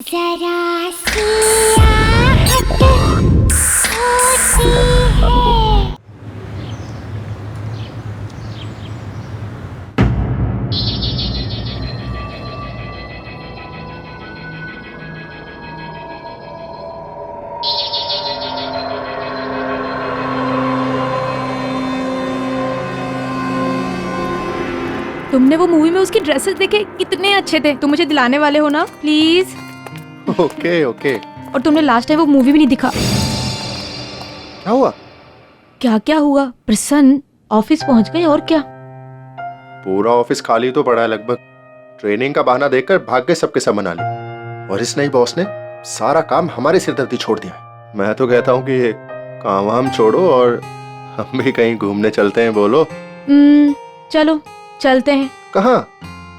जरा सी आहट होती है। तुमने वो मूवी में उसकी ड्रेसेस देखे, कितने अच्छे थे। तुम मुझे दिलाने वाले हो ना, प्लीज। Okay okay. और तुमने लास्ट टाइम वो मूवी भी नहीं दिखा। क्या हुआ? क्या क्या हुआ? प्रसन्न ऑफिस पहुंच गए और क्या? पूरा ऑफिस खाली तो पड़ा है लगभग। ट्रेनिंग का बहाना देकर भाग गए सबके सब मना ली। और इस नई बॉस ने सारा काम हमारे सिरदर्दी छोड़ दिया। मैं तो कहता हूँ कि ये काम वाम छोड़ो और हम भी कहीं घूमने चलते हैं। बोलो चलो चलते हैं। कहाँ?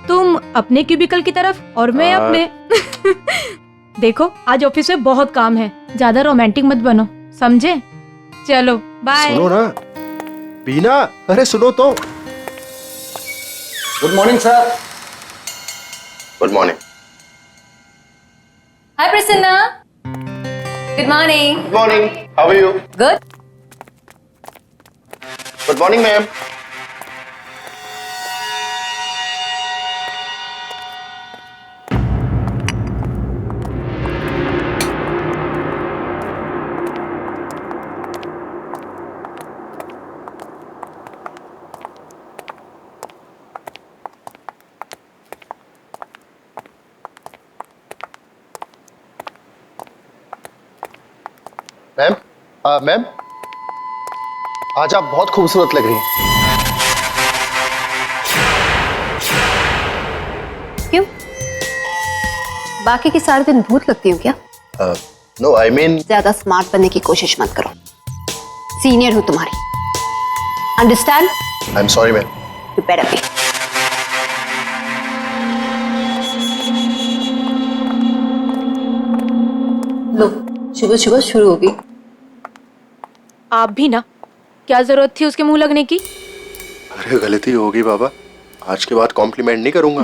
तुम अपने क्यूबिकल की तरफ और मैं अपने। देखो आज ऑफिस में बहुत काम है, ज्यादा रोमांटिक मत बनो, समझे? चलो बाय। सुनो ना बीना, अरे सुनो तो। Good morning sir. Good morning. Hi Prasanna. Good morning. Good morning, how are you? Good. Good morning ma'am. Ma'am, ma'am आज आप बहुत खूबसूरत लग रही हैं। क्यों? बाकी के सारे दिन भूत लगती हूँ क्या? नो आई मीन ज्यादा स्मार्ट बनने की कोशिश मत करो। सीनियर हूँ तुम्हारी। Understand? I am sorry ma'am. You better be. लो, सुबह सुबह शुरू होगी। आप भी ना, क्या जरूरत थी उसके मुंह लगने की? अरे गलती होगी बाबा, आज के बाद कॉम्प्लीमेंट नहीं करूंगा।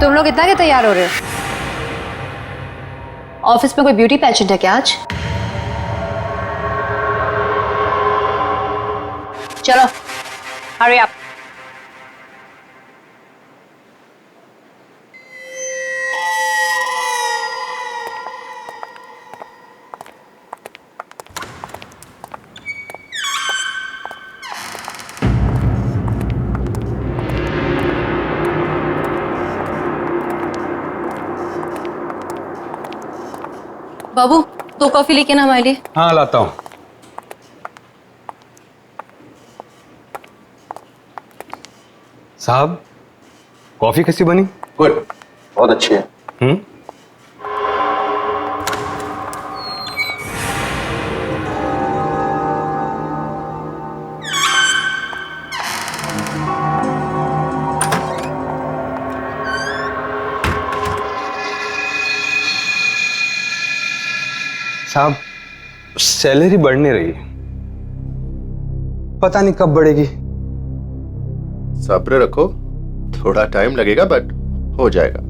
तुम लोग इतना क्या तैयार हो रहे हो? ऑफिस में कोई ब्यूटी पेजेंट है क्या आज? चलो, हरी अप। बाबू, 2 कॉफी लेके ना हमारे लिए। हाँ लाता हूँ। साहब, कॉफी कैसी बनी? गुड, बहुत अच्छी है। साहब, सैलरी बढ़ नहीं रही, पता नहीं कब बढ़ेगी। सब्र रखो, थोड़ा टाइम लगेगा बट हो जाएगा।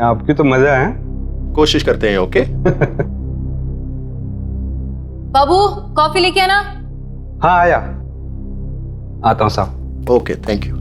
आपकी तो मजा है। कोशिश करते हैं। ओके बाबू, कॉफी लेके आना। हाँ आया, आता हूँ साहब। Okay, thank you.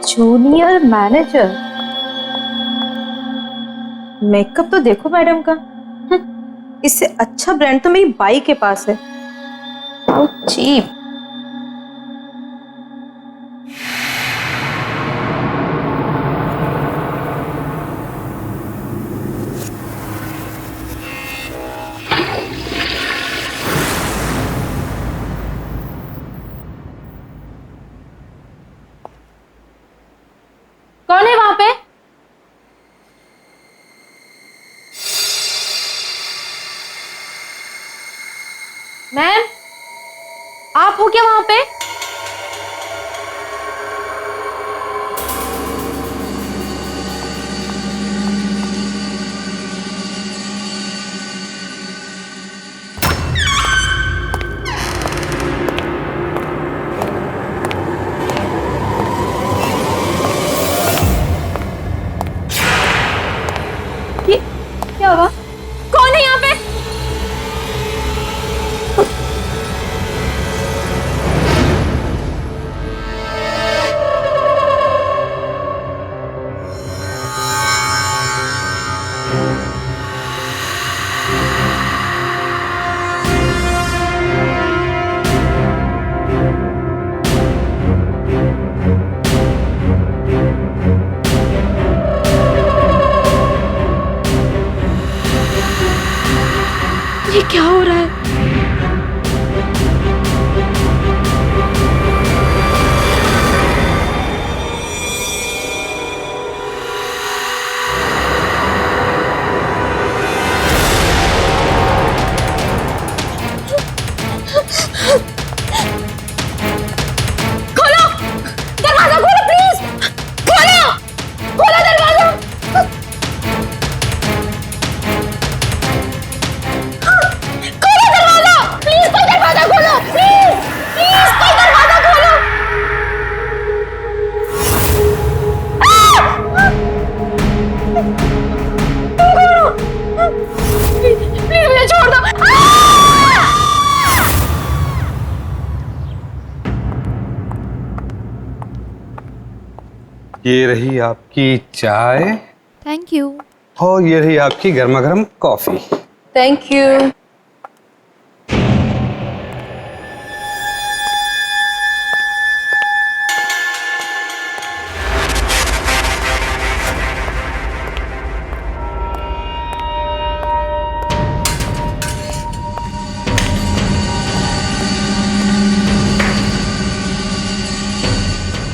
Junior manager. Makeup तो देखो मैडम का, इससे अच्छा ब्रांड तो मेरी बाई के पास है। चीप। कौन है वहां पे? मैम, आप हो क्या वहां पे? क्या हुआ? कौन है यहाँ पे? ये क्या हो रहा है? खोलो! दरवाजा खोलो प्लीज! खोलो! खोलो दरवाजा! खोलो दरवाजा! प्लीज कोई दरवाजा खोलो! प्लीज! प्लीज कोई दरवाजा खोलो! प्लीज मुझे छोड़ दो! ये रही आपकी चाय थैंक यू। और ये रही आपकी गर्मा गर्म कॉफी। Thank you.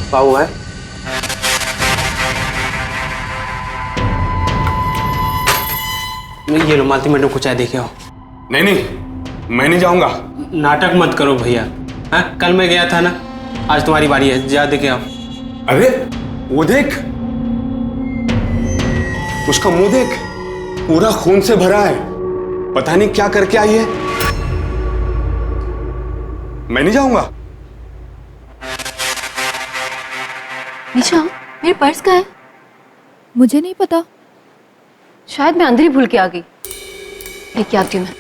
क्या हुआ है? ये लो मालती मैडम को चाय देके आओ। नहीं नहीं, मैं नहीं जाऊंगा। नाटक मत करो भैया। हाँ, कल मैं गया था ना, आज तुम्हारी बारी है, जा देके आओ। अरे वो देख, उसका मुंह देख, पूरा खून से भरा है। पता नहीं क्या करके आई है। मैं नहीं जाऊंगा। निशा, मेरे पर्स कहाँ है? मुझे नहीं पता। शायद मैं अंदर ही भूल के आ गई। लेके आती हूँ मैं।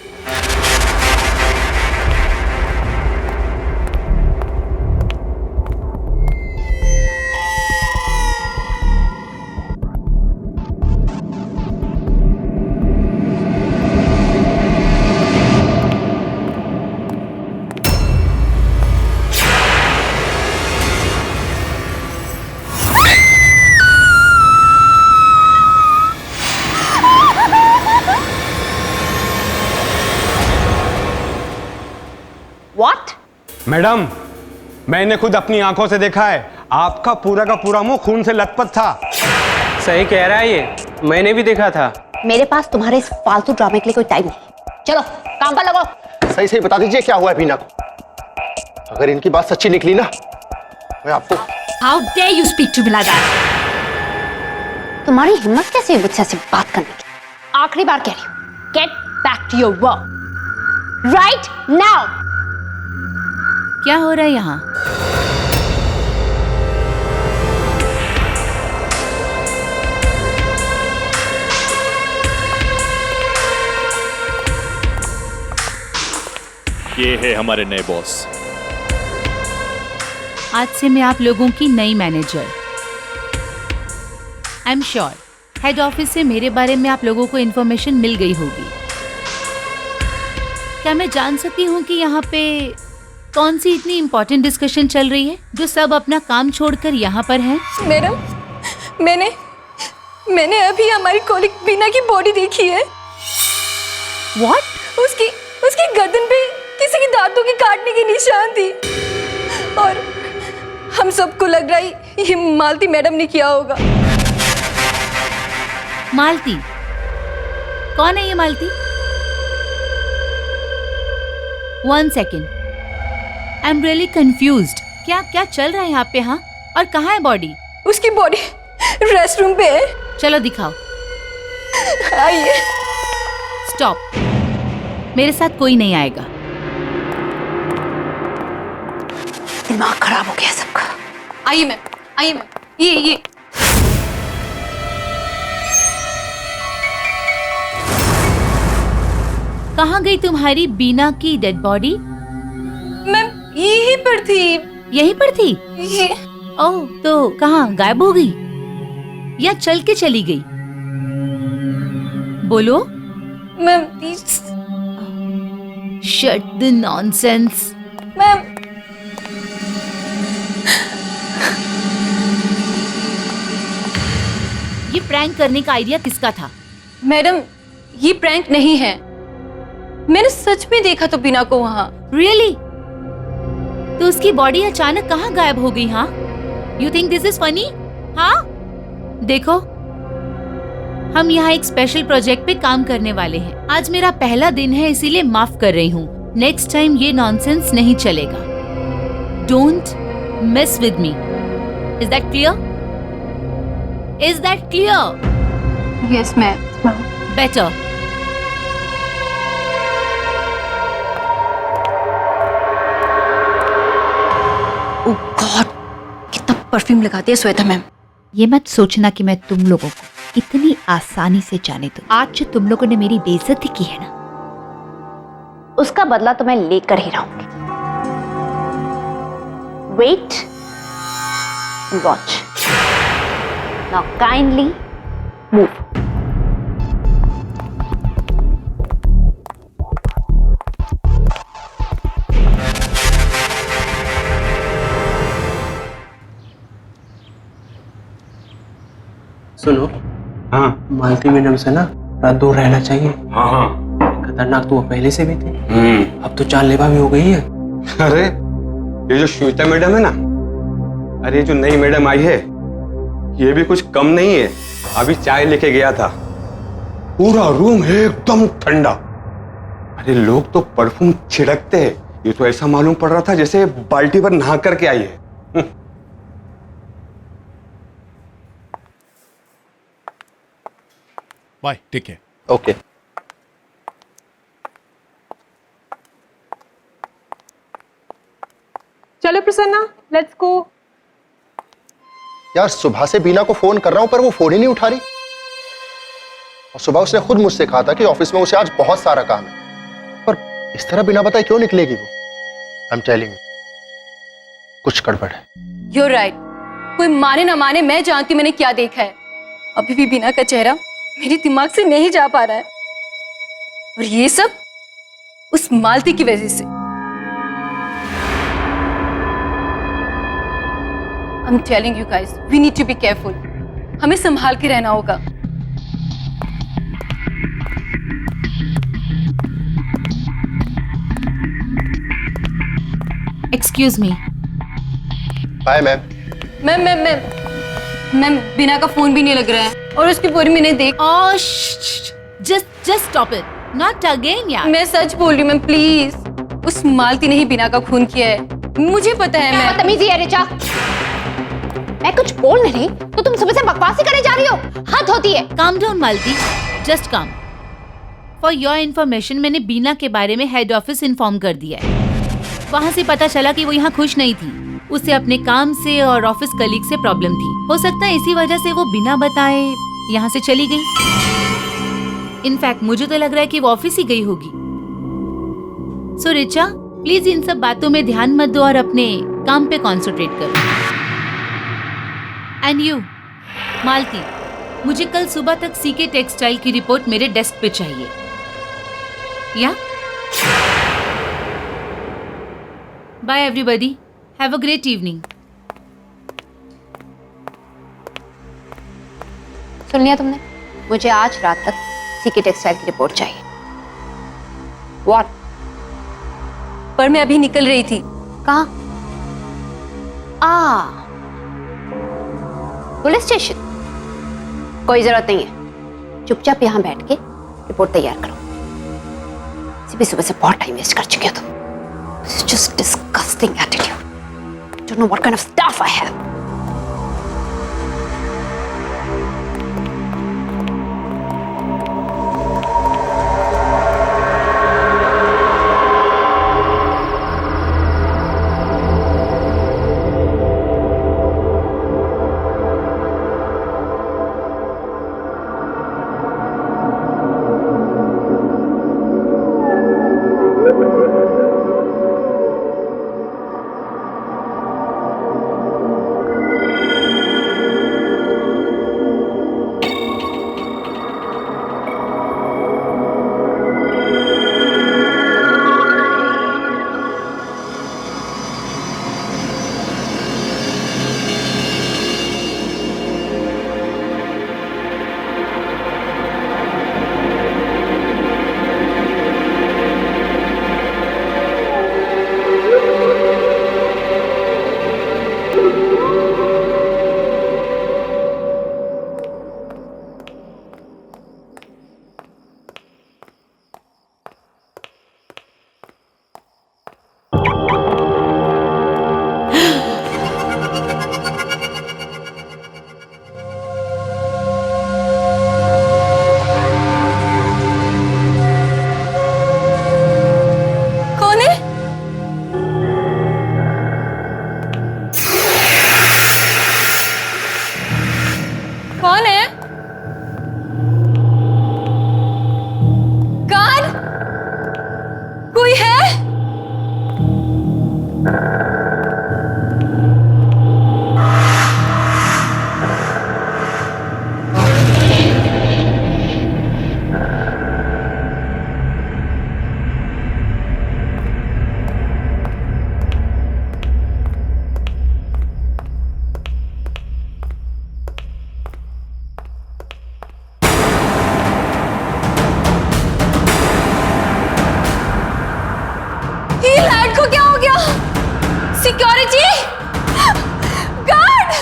What? मैडम, मैंने खुद अपनी आंखों से देखा है, आपका पूरा का पूरा मुंह खून से लथपथ था। सही कह रहा है ये, मैंने भी देखा था। मेरे पास तुम्हारे इस फालतू ड्रामे के लिए कोई टाइम नहीं। चलो काम पर लगो। सही सही बता दीजिए क्या हुआ है बीना को। अगर इनकी बात सच्ची निकली ना, मैं आपको। How dare you speak to me like that? तुम्हारी हिम्मत कैसे हुई मुझसे ऐसे बात करने की? आखिरी बार कह रही हूँ, get back to your work right now. क्या हो रहा है यहाँ? ये है हमारे नए बॉस। आज से मैं आप लोगों की नई manager. I am sure head office से मेरे बारे में आप लोगों को इन्फॉर्मेशन मिल गई होगी। क्या मैं जान सकती हूँ कि यहाँ पे कौन सी इतनी इम्पोर्टेंट डिस्कशन चल रही है जो सब अपना काम छोड़कर यहाँ पर हैं? मैडम, मैंने अभी हमारी कॉलीग बीना की बॉडी देखी है। व्हाट? उसकी गर्दन पे किसी की दांतों के काटने की निशान थी और हम सबको लग रहा है ये मालती मैडम ने किया होगा। मालती? कौन है ये Malti? One second, I am really confused. क्या चल रहा है यहाँ पे? हाँ, और कहाँ है बॉडी? उसकी बॉडी रेस्ट रूम पे है। चलो दिखाओ। आइए। स्टॉप, मेरे साथ कोई नहीं आएगा। दिमाग खराब हो गया सबका। आइए मैम, ये कहाँ गई तुम्हारी बीना की डेड बॉडी? मैम यहीं पर थी। यहीं पर थी? ये ओह, तो कहाँ गायब हो गई या चल के चली गई? बोलो। Ma'am please. Shut the nonsense. Ma'am ये प्रैंक करने का आइडिया किसका था? मैडम, ये प्रैंक नहीं है। मैंने सच में देखा तो बीना को वहाँ। रियली? तो उसकी बॉडी अचानक कहाँ गायब हो गई? हाँ, you think this is funny? हाँ, देखो, हम यहाँ एक स्पेशल प्रोजेक्ट पे काम करने वाले हैं। आज मेरा पहला दिन है, इसीलिए माफ कर रही हूँ। नेक्स्ट टाइम ये नॉनसेंस नहीं चलेगा। Don't mess with me. Is that clear? Is that clear? Yes ma'am. Better. Oh God, कितना परफ्यूम लगाती है श्वेता मैम। ये मत सोचना कि मैं तुम लोगों को इतनी आसानी से जाने दूं। आज जो तुम लोगों ने मेरी बेइज्जती की है ना, उसका बदला तो मैं लेकर ही रहूंगी। Wait and watch. Now kindly move. सुनो, हाँ मालती मैडम से ना थोड़ा दूर रहना चाहिए। हाँ हाँ। खतरनाक तो वो पहले से भी थे, अब तो जानलेवा भी हो गई है। अरे ये जो श्वेता मैडम है ना, अरे जो नई मैडम आई है, ये भी कुछ कम नहीं है। अभी चाय लेके गया था, पूरा रूम एकदम ठंडा। अरे लोग तो परफ्यूम छिड़कते हैं, ये तो ऐसा मालूम पड़ रहा था जैसे बाल्टी पर नहा करके आई है। Bye, take care. ओके। चलो प्रसन्ना, लेट्स गो। यार सुबह से बीना को फोन कर रहा हूं पर वो फोन ही नहीं उठा रही। और सुबह उसने खुद मुझसे कहा था कि ऑफिस में उसे आज बहुत सारा काम है, पर इस तरह बिना बताए क्यों निकलेगी वो? आई एम टेलिंग यू, कुछ गड़बड़ है। You're right. कोई माने ना माने, मैं जानती हूँ मैंने क्या देखा है। अभी भी बीना का चेहरा मेरे दिमाग से नहीं जा पा रहा है, और ये सब उस मालती की वजह से। I'm telling you guys, we need to be careful. हमें संभाल के रहना होगा। Excuse me. Bye ma'am. Ma'am Beena का फोन भी नहीं लग रहा है, और उसकी पूरी मैंने देख। Oh, just stop it. Not again, यार। मैं सच बोल रही हूँ मैम, प्लीज। उस मालती ने ही बीना का खून किया है, मुझे पता है। क्या मैं बदतमीजी है रिचा। मैं कुछ बोल नहीं तो तुम सुबह से बकवास ही करे जा रही हो। हद होती है। Calm down, Malti. Just calm. For your information, मैंने बीना के बारे में हेड ऑफिस इन्फॉर्म कर दिया है। वहाँ से पता चला कि वो यहाँ खुश नहीं थी। उसे अपने काम से और ऑफिस कलीग से प्रॉब्लम थी। हो सकता है इसी वजह से वो बिना बताए यहाँ से चली गई। इनफैक्ट मुझे तो लग रहा है कि वो ऑफिस ही गई होगी। सो रिचा, प्लीज इन सब बातों में ध्यान मत दो और अपने काम पे कॉन्सेंट्रेट करो। एंड यू मालती, मुझे कल सुबह तक सीके टेक्सटाइल की रिपोर्ट मेरे डेस्क पे चाहिए। या bye everybody, have a great evening. सुन लिया तुमने? मुझे आज रात तक सीके टेक्सटाइल की रिपोर्ट चाहिए। व्हाट? पर मैं अभी निकल रही थी। कहाँ? Police station? कोई जरूरत नहीं है, चुपचाप यहाँ बैठ के रिपोर्ट तैयार करो। सुबह सुबह से बहुत टाइम वेस्ट कर चुके हो तुम। This is just disgusting attitude. Don't know what kind of staff I have. कौन है? कौन? कोई है? ये लैड को क्या हो गया? Security guard!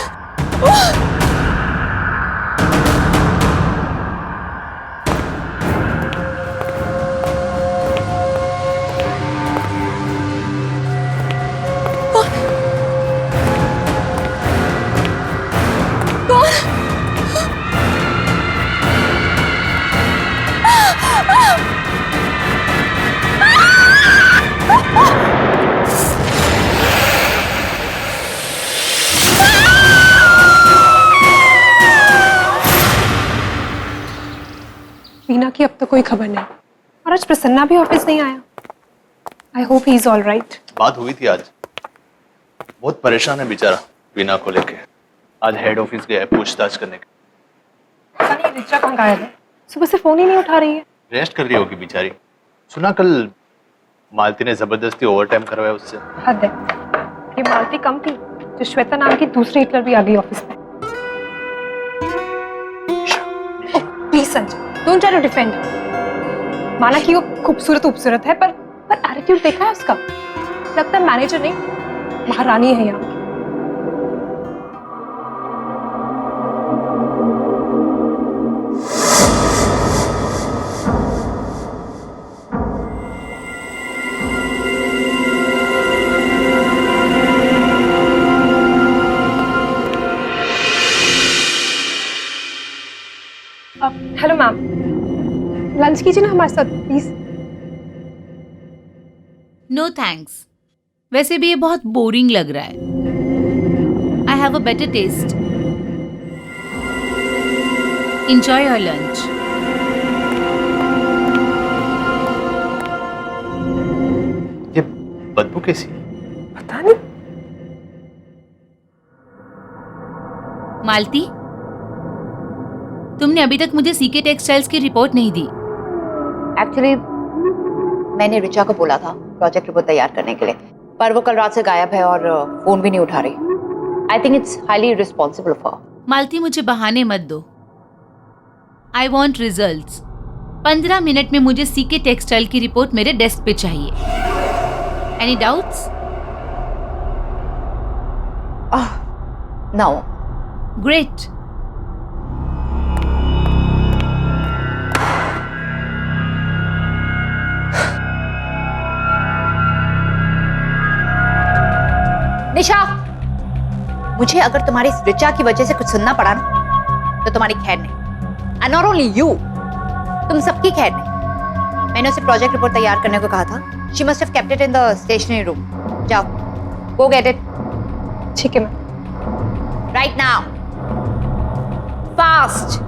वीना की अब तक कोई खबर नहीं, और आज प्रसन्ना भी ऑफिस नहीं आया। I hope he is all right. बात हुई थी आज, बहुत परेशान है बेचारा वीना को लेके। आज हेड ऑफिस गया है पूछताछ करने के। पता नहीं रिचा कहाँ गायब है, सुबह से फोन ही नहीं उठा रही है। रेस्ट कर रही होगी बेचारी। सुना कल मालती ने जबरदस्ती ओवरटाइम करवाया उससे। हद है, ये मालती कम थी जो श्वेता नाम की दूसरी हिटलर भी आ गई ऑफिस में। Please Sanjay, don't try to defend. माना कि वो खूबसूरत है, पर एटीट्यूड देखा है उसका? लगता है मैनेजर नहीं, महारानी है यहाँ की। हेलो मैम, लंच कीजिए ना हमारे साथ प्लीज। नो थैंक्स, वैसे भी ये बहुत बोरिंग लग रहा है। I have a better taste. Enjoy your lunch. ये बदबू कैसी है? पता नहीं। मालती, तुमने अभी तक मुझे सीके टेक्सटाइल्स की रिपोर्ट नहीं दी। एक्चुअली मैंने रिचा को बोला था प्रोजेक्ट रिपोर्ट तैयार करने के लिए, पर वो कल रात से गायब है और फोन भी नहीं उठा रही। I think it's highly responsible of her. Malti, मुझे बहाने मत दो। I want results. 15 मिनट में मुझे सीके टेक्सटाइल की रिपोर्ट मेरे डेस्क पे चाहिए। Any doubts? नो। ग्रेट। निशा, मुझे अगर तुम्हारी इस रिचा की वजह से कुछ सुनना पड़ा ना, तो तुम्हारी खैर नहीं। एंड नॉट ओनली यू, तुम सबकी खैर नहीं। मैंने उसे प्रोजेक्ट रिपोर्ट तैयार करने को कहा था। She must have kept it in the stationery room. जाओ, गो गेट इट। ठीक है मैम। Right now, fast.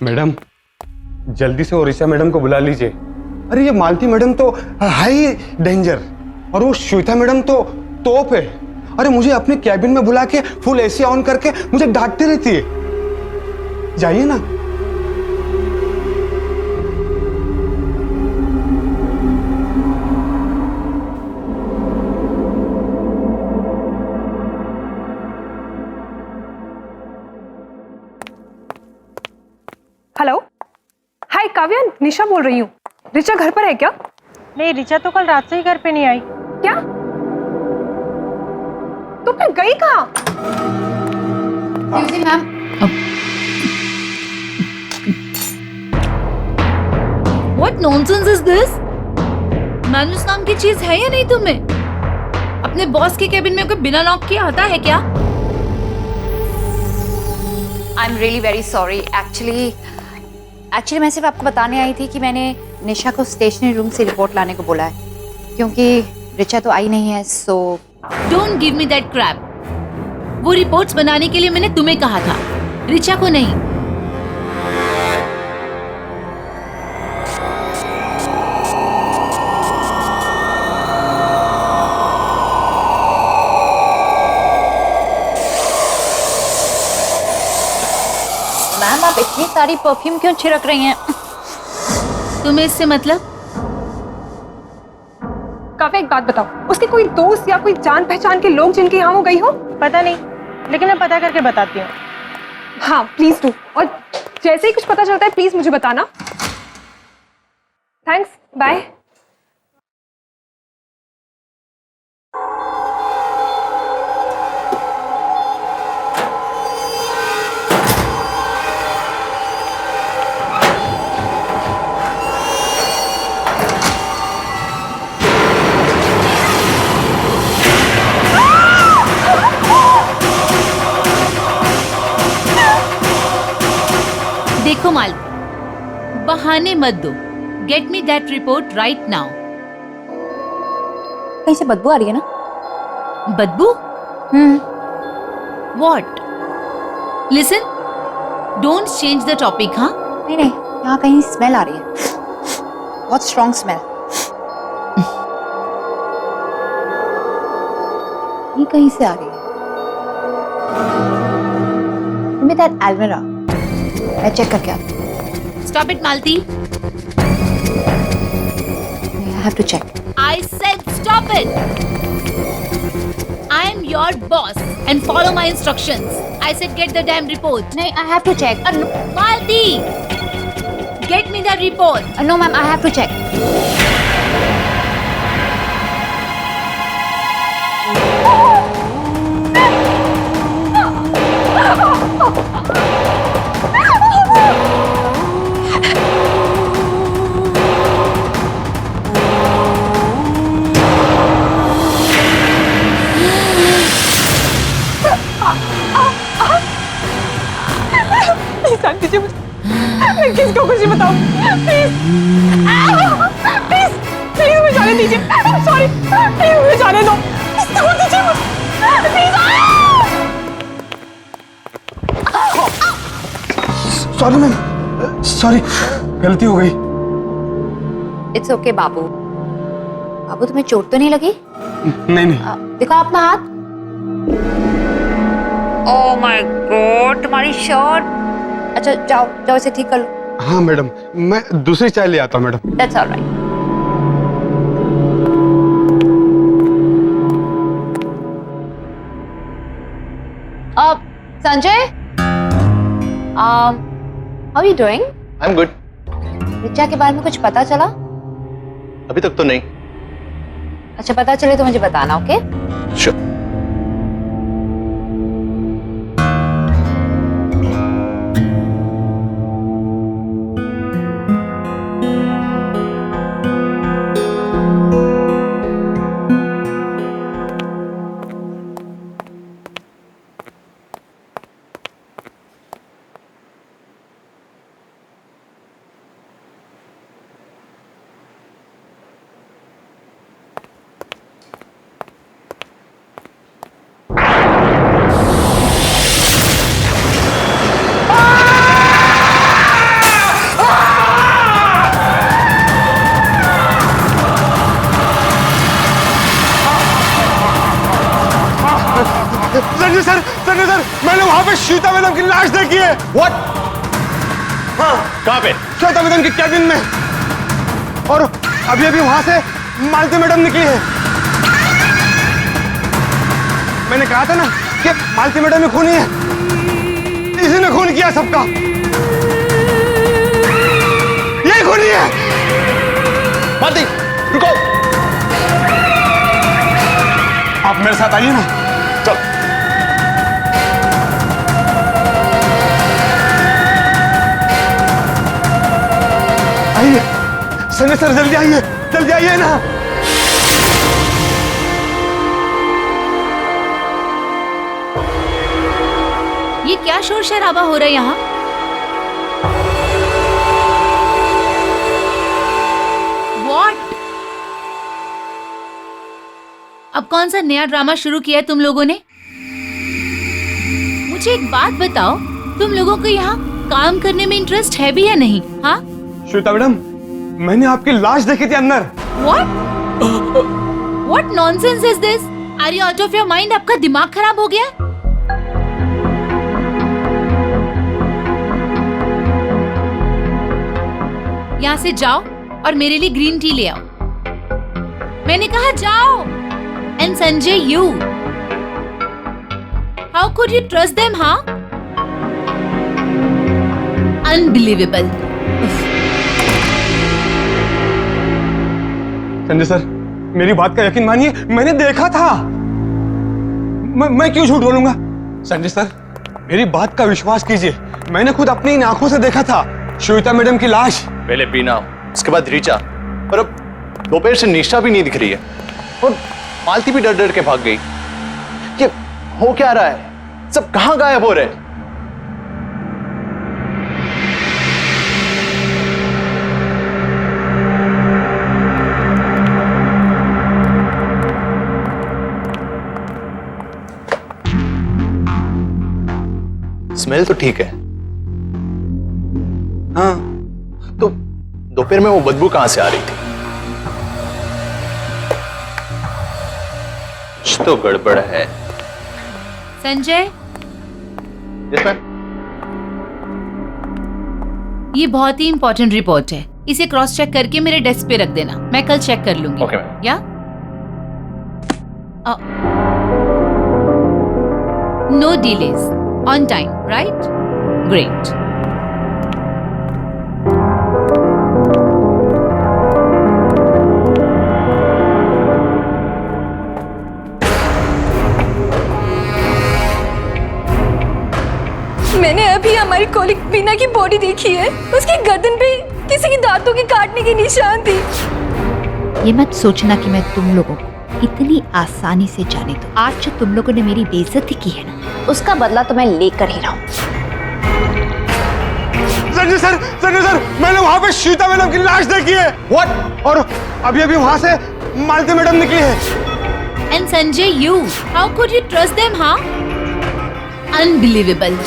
मैडम, जल्दी से ओरिसा मैडम को बुला लीजिए। अरे ये मालती मैडम तो हाई डेंजर, और वो श्वेता मैडम तो तोप है। अरे मुझे अपने कैबिन में बुला के फुल एसी ऑन करके मुझे डांटती रहती है। जाइए ना। हेलो, हाय काव्या, निशा बोल रही हूँ। रिचा घर पर है क्या? नहीं, रिचा तो कल रात से ही घर पे नहीं आई। क्या? तो फिर गई कहाँ? Ma'am, What nonsense is this? मैनुस नाम की चीज है या नहीं तुम्हें? अपने बॉस के केबिन में कोई बिना लॉक किए आता है क्या? आई am really very sorry. Actually मैं सिर्फ आपको बताने आई थी कि मैंने निशा को स्टेशनरी रूम से रिपोर्ट लाने को बोला है, क्योंकि रिचा तो आई नहीं है। सो Don't give me that crap. वो रिपोर्ट्स बनाने के लिए मैंने तुम्हें कहा था, रिचा को नहीं। मैम, आप इतनी सारी परफ्यूम क्यों छिड़क रही हैं? तुम्हें इससे मतलब? काव्या, एक बात बताओ, उसके कोई दोस्त या कोई जान पहचान के लोग जिनके यहाँ वो गई हो? पता नहीं, लेकिन मैं पता करके बताती हूँ। हाँ प्लीज डू, और जैसे ही कुछ पता चलता है प्लीज मुझे बताना। Thanks, bye. देखो माल, बहाने मत दो। Get me that report right now. कहीं से बदबू आ रही है ना? बदबू? What? Listen, don't change the topic, हाँ? नहीं नहीं, यहाँ कहीं स्मेल आ रही है, बहुत स्ट्रॉन्ग स्मेल। ये कहीं से आ रही है। Give me that almirah, मैं चेक करके आती हूँ। Stop it, Malti. I have to check. I said stop it. I am your boss and follow my instructions. I said get the damn report. नहीं, I have to check. No, Malti, get me the report. no ma'am, I have to check. Please जान दीजिए मुझे, मैं किसको कुछ नहीं बताऊं। Please please please मुझे जाने दीजिए। सॉरी, प्लीज मुझे जाने दो। प्लीज छोड़ दीजिए मुझे, प्लीज। सॉरी मैम, सॉरी, गलती हो गई। It's okay बाबू, बाबू तुम्हें चोट तो नहीं लगी? नहीं नहीं। दिखाओ अपना हाथ। ओह माय गॉड, तुम्हारी शर्ट। अच्छा जाओ जाओ इसे ठीक कर लो। हाँ मैडम, मैं दूसरी चाय ले आता हूँ मैडम। That's alright. अब Sanjay, how you doing? I am good. Richa के बारे में कुछ पता चला? अभी तक तो नहीं। अच्छा पता चले तो मुझे बताना, ओके? श्योर। संजय सर, मैंने वहां पे श्वेता मैडम की लाश देखी है। व्हाट? हाँ, कहाँ पे? श्वेता मैडम की कैबिन में। और अभी अभी वहां से मालती मैडम निकली है। मैंने कहा था ना कि मालती मैडम में खूनी है। इसी ने खून किया सबका। ये खूनी है। मालती, रुको। आप मेरे साथ आइए ना। चल। आइए संजय सर, जल्दी आइए ना। ये क्या शोर शराबा हो रहा है यहाँ? What? अब कौन सा नया ड्रामा शुरू किया है तुम लोगों ने? मुझे एक बात बताओ, तुम लोगों को यहाँ काम करने में इंटरेस्ट है भी या नहीं? हाँ? श्वेता मैडम, मैंने आपकी लाश देखी थी अंदर। What? What nonsense is this? Are you out of your mind? आपका दिमाग खराब हो गया? यहाँ से जाओ और मेरे लिए ग्रीन टी ले आओ। मैंने कहा जाओ। And Sanjay, you. How could you trust them, huh? Unbelievable. Sanjay sir, मेरी बात का यकीन मानिए, मैंने देखा था। मैं क्यों झूठ बोलूंगा? संजय सर, मेरी बात का विश्वास कीजिए, मैंने खुद अपनी इन आंखों से देखा था श्वेता मैडम की लाश। पहले बीना, उसके बाद रीचा, और अब दोपहर से निशा भी नहीं दिख रही है, और मालती भी डर डर के भाग गई। ये हो क्या रहा है? सब कहां गायब हो रहे हैं? स्मेल तो ठीक है। हाँ, तो दोपहर में वो बदबू कहां से आ रही थी? कुछ तो गड़बड़ है। Sanjay, yes ma'am. ये बहुत ही इंपॉर्टेंट रिपोर्ट है। इसे क्रॉस चेक करके मेरे डेस्क पे रख देना, मैं कल चेक कर लूंगी। Okay ma'am. Yeah? No delays, on time, right? Great. मैंने अभी हमारी कॉलिग बीना की बॉडी देखी है। उसकी गर्दन पे किसी की दांतों के काटने के निशान थी। ये मत सोचना कि मैं तुम लोगों को इतनी आसानी से जाने दूं। आज जो तुम लोगों ने मेरी बेइज्जती की है ना, उसका बदला तो मैं लेकर ही रहूं। संजय सर, मैंने वहां पे श्वेता मैडम की लाश देखी है। व्हाट? और अभी अभी वहां से मालती मैडम निकली है। And Sanjay, you. How could you trust them, huh? Unbelievable.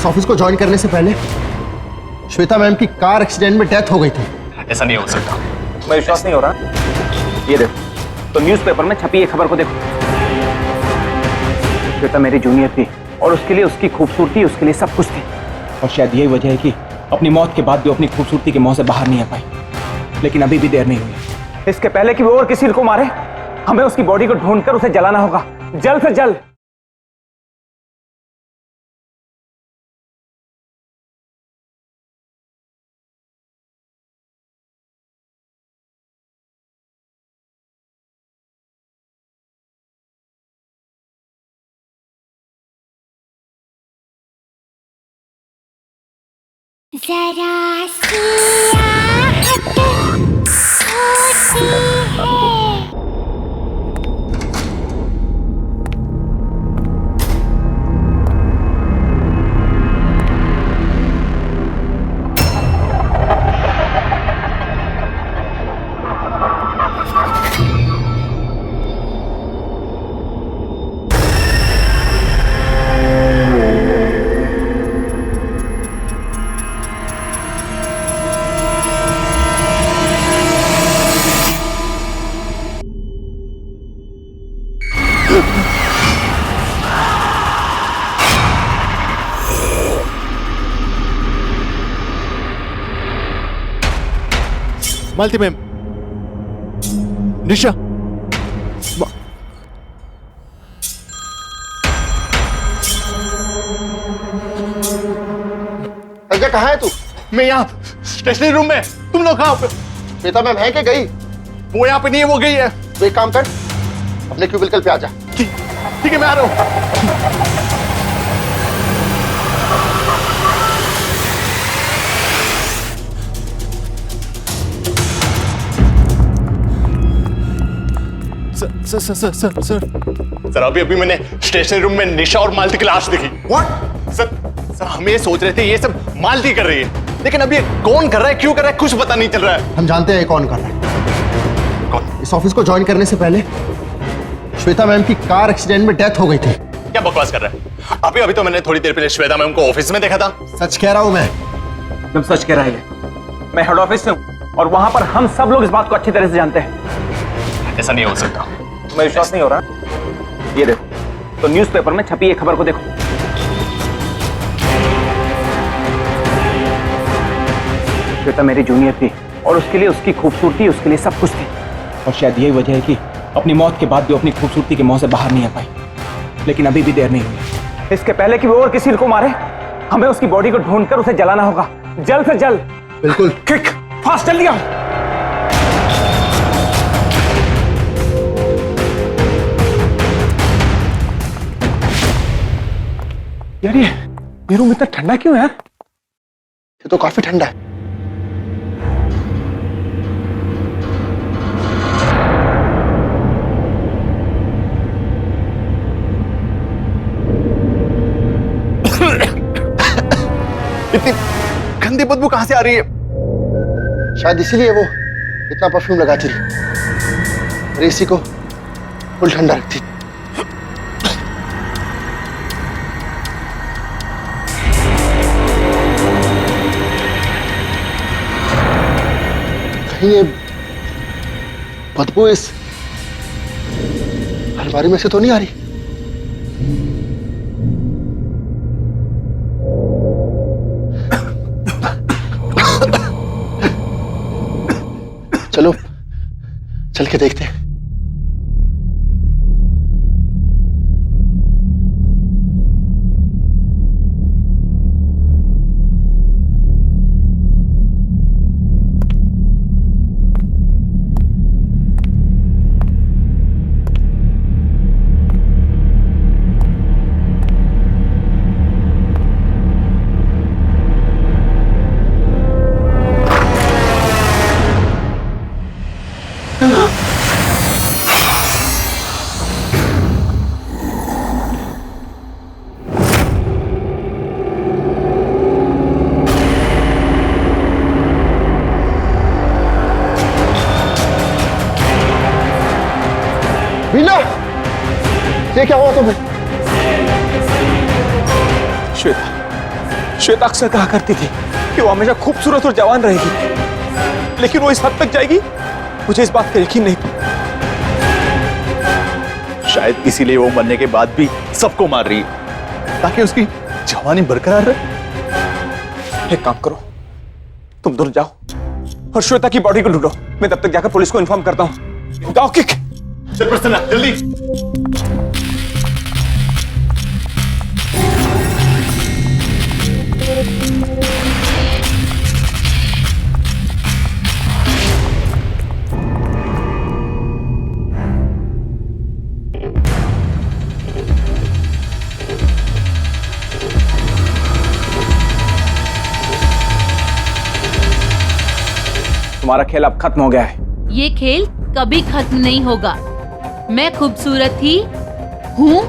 इस ऑफिस को ज्वाइन करने से पहले श्वेता मैम की कार एक्सीडेंट में डेथ हो गई थी। ऐसा नहीं हो सकता, मैं विश्वास नहीं हो रहा। ये देखो, तो न्यूज़पेपर में छपी ये खबर को देखो। श्वेता मेरी जूनियर थी और उसके लिए उसकी खूबसूरती, उसके लिए सब कुछ थी। और शायद यही वजह है कि अपनी मौत के बाद भी अपनी खूबसूरती के मुंह से बाहर नहीं आ पाई। लेकिन अभी भी देर नहीं हुई। इसके पहले कि वो और किसी को मारे, हमें उसकी बॉडी को ढूंढकर उसे जलाना होगा, जल्द से जल्द। जरा सी आहट होती है। मालती मैम, निशा, संजय कहाँ है तू? मैं यहाँ स्टेशनरी रूम में। तुम लोग कहाँ पे? श्वेता मैम है कि गई? वो यहाँ पे नहीं है, वो गई है। तो एक काम कर, अपने क्यूबिकल पे आ जा। ठीक है, मैं आ रहा हूँ। सर अभी मैंने स्टेशनरी रूम में निशा और मालती की लाश देखी। व्हाट? सर हम ये सोच रहे थे ये सब मालती कर रही है, लेकिन अब ये कौन कर रहा है, क्यों कर रहा है, कुछ पता नहीं चल रहा है। हम जानते हैं कौन कर रहा है। कौन? इस ऑफिस को ज्वाइन करने से पहले श्वेता मैम की कार एक्सीडेंट में डेथ हो गई थी। क्या बकवास कर रहा है? अभी तो मैंने थोड़ी देर पहले श्वेता मैम को ऑफिस में देखा था। सच कह रहा हूं मैं। तुम सच कह रहा है? मैं हेड ऑफिस से हूँ और वहां पर हम सब लोग इस बात को अच्छी तरह से जानते हैं। ऐसा नहीं हो सकता, मैं विश्वास नहीं हो रहा। ये देखो, तो न्यूज़पेपर में छपी ये खबर को देखो। श्वेता मेरी जूनियर थी और उसके लिए उसकी खूबसूरती, उसके लिए सब कुछ थी। और शायद यही वजह है कि अपनी मौत के बाद भी अपनी खूबसूरती के मुंह से बाहर नहीं आ पाई। लेकिन अभी भी देर नहीं हुई। इसके पहले कि वो और किसी को मारे, हमें उसकी बॉडी को ढूंढकर उसे जलाना होगा, जल्द से जल्द। बिल्कुल। क्विक, फास्ट, जल्दी आओ। यार ये रूम इतना ठंडा क्यों है यार? ये तो काफी ठंडा है। इतनी गंदी बदबू कहां से आ रही है? शायद इसीलिए वो इतना परफ्यूम लगाती रही और एसी को फुल ठंडा रखती। कहीं ये बदबू इस अलमारी में से तो नहीं आ रही? चलो चल के देखते हैं। मीना, ये क्या हुआ तुम्हें? श्वेता श्वेता अक्सर कहा करती थी कि वो हमेशा खूबसूरत और जवान रहेगी, लेकिन वो इस हद तक जाएगी, मुझे इस बात का यकीन नहीं। शायद इसीलिए वो मरने के बाद भी सबको मार रही है, ताकि उसकी जवानी बरकरार रहे। एक काम करो, तुम दोनों जाओ और श्वेता की बॉडी को ढूंढो, मैं तब तक जाकर पुलिस को इन्फॉर्म करता हूं। जाओ किक। चल प्रसन्ना जल्दी। तुम्हारा खेल अब खत्म हो गया है। ये खेल कभी खत्म नहीं होगा। मैं खूबसूरत ही हूँ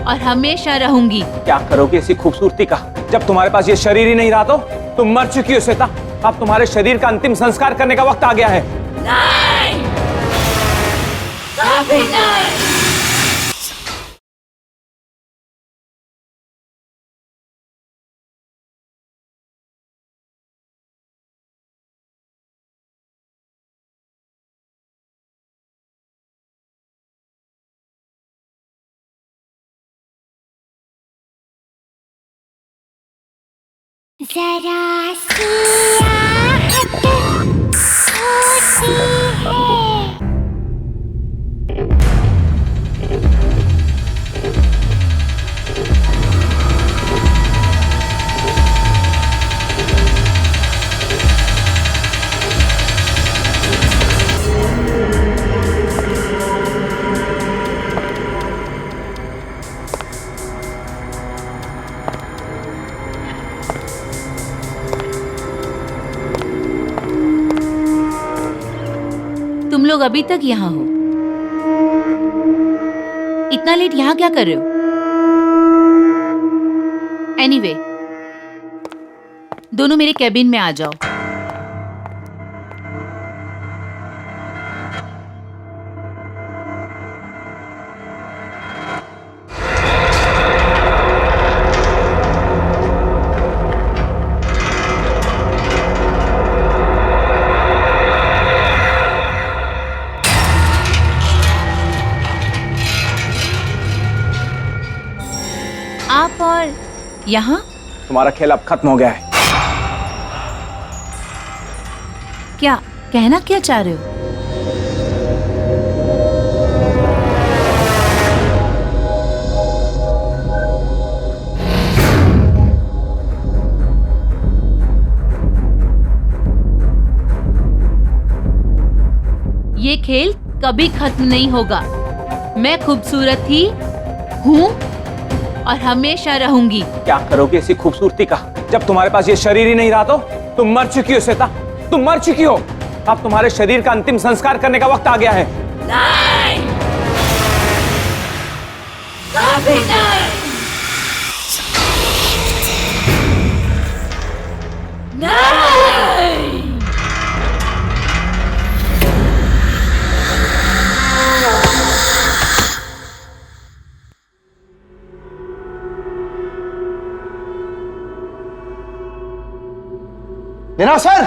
और हमेशा रहूंगी। क्या करोगे ऐसी खूबसूरती का? जब तुम्हारे पास ये शरीर ही नहीं रहा तो तुम मर चुकी हो श्वेता। अब तुम्हारे शरीर का अंतिम संस्कार करने का वक्त आ गया है। नहीं, कभी नहीं। जरा सी आहट होती है। तुम लोग अभी तक यहाँ हो? इतना लेट यहाँ क्या कर रहे हो? एनीवे, दोनों मेरे कैबिन में आ जाओ। आप और यहाँ? तुम्हारा खेल अब खत्म हो गया है। क्या कहना क्या चाह रहे हो? ये खेल कभी खत्म नहीं होगा। मैं खूबसूरत ही हूँ और हमेशा रहूंगी। क्या करोगे ऐसी खूबसूरती का? जब तुम्हारे पास ये शरीर ही नहीं रहा तो तुम मर चुकी हो श्वेता। तुम मर चुकी हो। अब तुम्हारे शरीर का अंतिम संस्कार करने का वक्त आ गया है। नहीं, कभी नहीं। नहीं। नीना सर,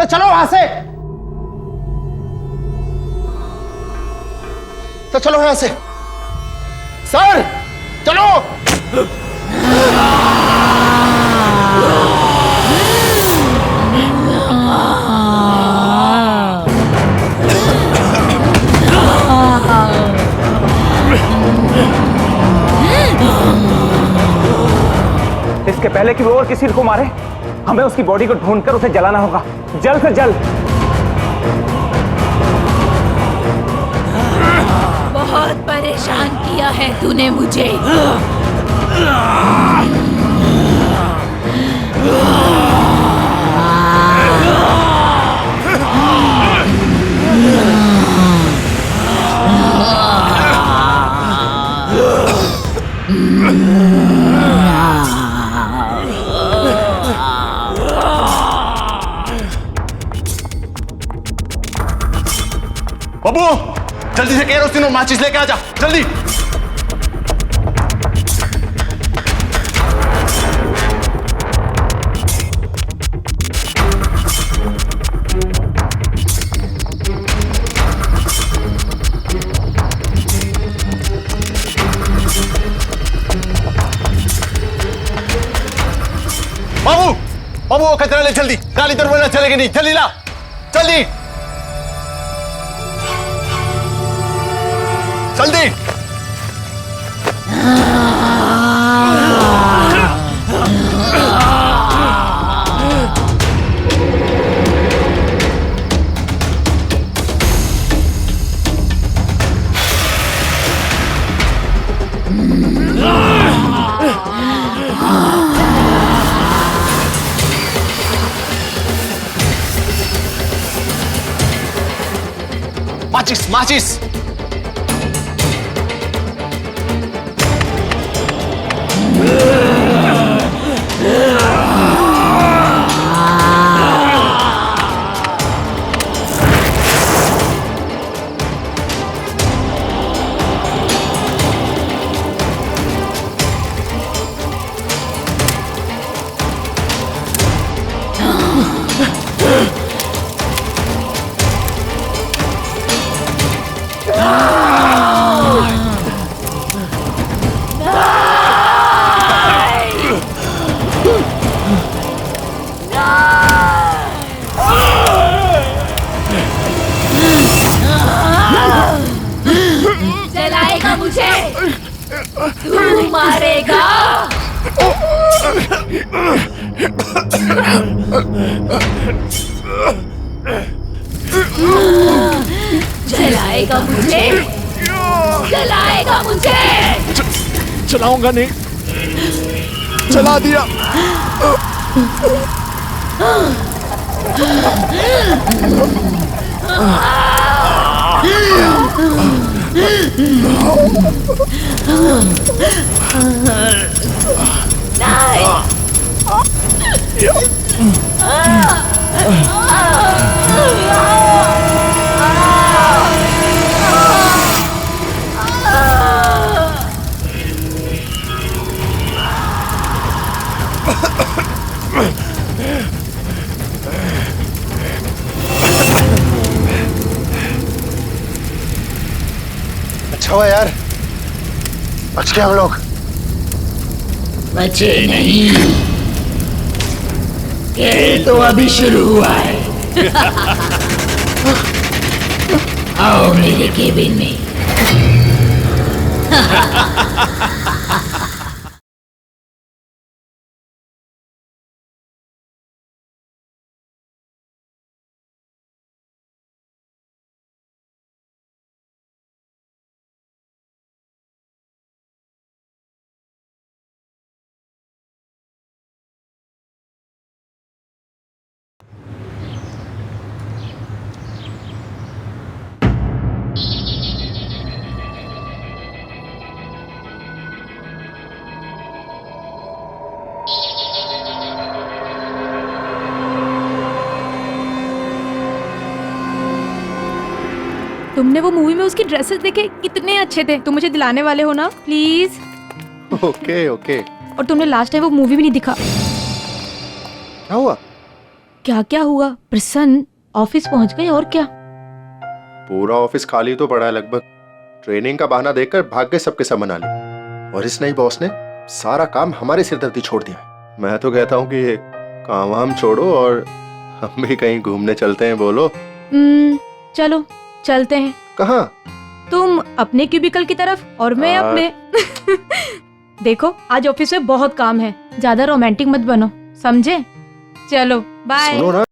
चलो वहां से। चलो यहां से सर, चलो। इसके पहले कि वो और किसी को मारे, हमें उसकी बॉडी को ढूंढकर उसे जलाना होगा, जल्द से जल्द। बहुत परेशान किया है तूने मुझे। बब्बू, जल्दी से केरोसिन और माचिस लेके आ जा, जल्दी। जल्दी, गाड़ी दरवाजा चलेगी नहीं, जल्दी ला, जल्दी जल्दी। माचिस माचिस। जलाएगा मुझे, तू मारेगा। जलाएगा मुझे, जलाएगा मुझे। चलाऊंगा नहीं, चला दिया। अच्छा हुआ यार, बच गए हम लोग। बचे नहीं, खेल तो अभी शुरू हुआ है। आओ मेरे केबिन में। तुमने वो मूवी में उसकी ड्रेसेस देखे, कितने अच्छे थे। तुम मुझे दिलाने वाले हो ना प्लीज। Okay okay. और तुमने लास्ट टाइम वो मूवी भी नहीं दिखा। क्या हुआ? क्या क्या हुआ? प्रसन्न ऑफिस पहुंच गए और क्या? पूरा ऑफिस खाली तो पड़ा है लगभग। ट्रेनिंग का बहाना देकर भाग गए सबके सब मना लिए। और इस नई बॉस ने सारा काम हमारे सिरदर्दी छोड़ दिया है। मैं तो कहता हूँ कि ये काम वाम छोड़ो और हम भी कहीं घूमने चलते हैं। बोलो। चलो चलते हैं। कहाँ? तुम अपने क्यूबिकल की तरफ और मैं अपने। देखो आज ऑफिस में बहुत काम है, ज्यादा रोमांटिक मत बनो, समझे? चलो बाय। सुनो ना।